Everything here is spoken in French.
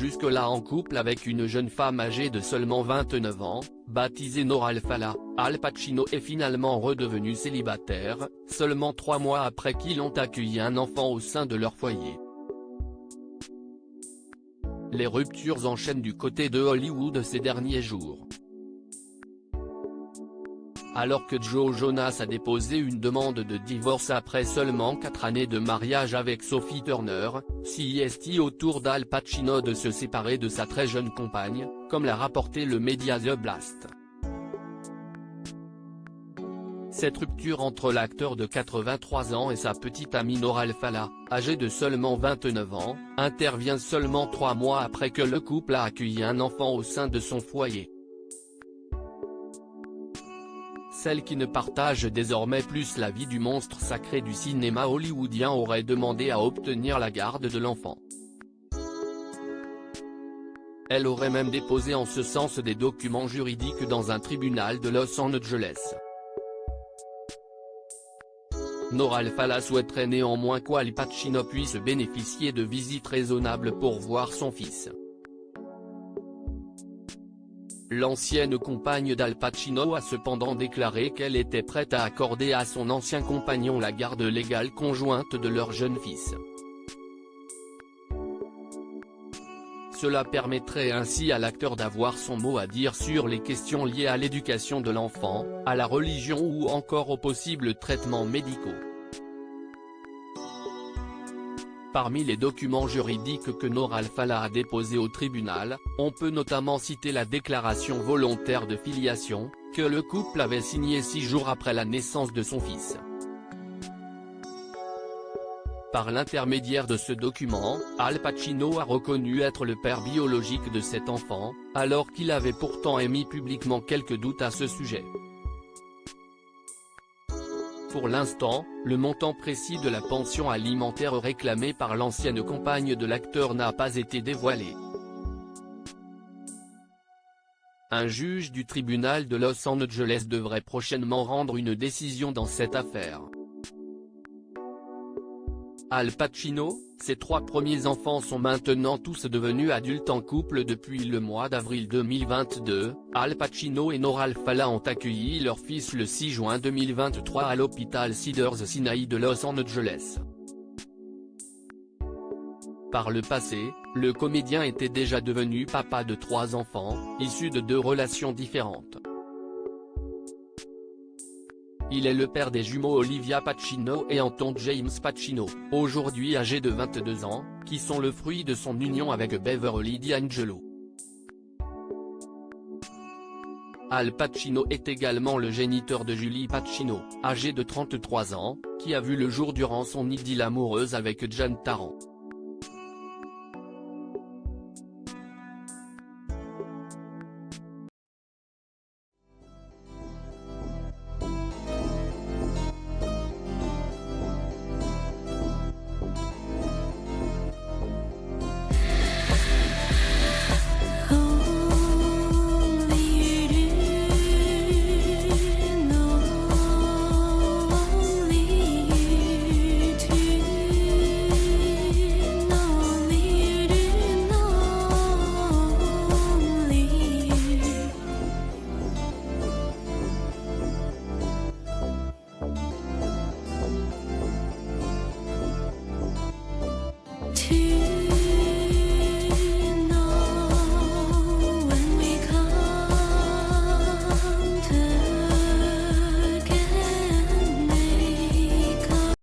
jusque-là en couple avec une jeune femme âgée de seulement 29 ans, baptisée Nora Alfallah, Al Pacino est finalement redevenu célibataire, seulement 3 mois après qu'ils ont accueilli un enfant au sein de leur foyer. Les ruptures enchaînent du côté de Hollywood ces derniers jours. Alors que Joe Jonas a déposé une demande de divorce après seulement 4 années de mariage avec Sophie Turner, c'est au tour d'Al Pacino de se séparer de sa très jeune compagne, comme l'a rapporté le média The Blast. Cette rupture entre l'acteur de 83 ans et sa petite amie Nora Alfallah, âgée de seulement 29 ans, intervient seulement 3 mois après que le couple a accueilli un enfant au sein de son foyer. Celle qui ne partage désormais plus la vie du monstre sacré du cinéma hollywoodien aurait demandé à obtenir la garde de l'enfant. Elle aurait même déposé en ce sens des documents juridiques dans un tribunal de Los Angeles. Nora Alfallah souhaiterait néanmoins qu'Al Pacino puisse bénéficier de visites raisonnables pour voir son fils. L'ancienne compagne d'Al Pacino a cependant déclaré qu'elle était prête à accorder à son ancien compagnon la garde légale conjointe de leur jeune fils. Cela permettrait ainsi à l'acteur d'avoir son mot à dire sur les questions liées à l'éducation de l'enfant, à la religion ou encore aux possibles traitements médicaux. Parmi les documents juridiques que Nora Alfallah a déposés au tribunal, on peut notamment citer la déclaration volontaire de filiation, que le couple avait signée 6 jours après la naissance de son fils. Par l'intermédiaire de ce document, Al Pacino a reconnu être le père biologique de cet enfant, alors qu'il avait pourtant émis publiquement quelques doutes à ce sujet. Pour l'instant, le montant précis de la pension alimentaire réclamée par l'ancienne compagne de l'acteur n'a pas été dévoilé. Un juge du tribunal de Los Angeles devrait prochainement rendre une décision dans cette affaire. Al Pacino, ses 3 premiers enfants sont maintenant tous devenus adultes en couple depuis le mois d'avril 2022, Al Pacino et Nora Alfallah ont accueilli leur fils le 6 juin 2023 à l'hôpital Cedars-Sinai de Los Angeles. Par le passé, le comédien était déjà devenu papa de 3 enfants, issus de 2 relations différentes. Il est le père des jumeaux Olivia Pacino et Anton James Pacino, aujourd'hui âgés de 22 ans, qui sont le fruit de son union avec Beverly D'Angelo. Al Pacino est également le géniteur de Julie Pacino, âgée de 33 ans, qui a vu le jour durant son idylle amoureuse avec Jan Taran.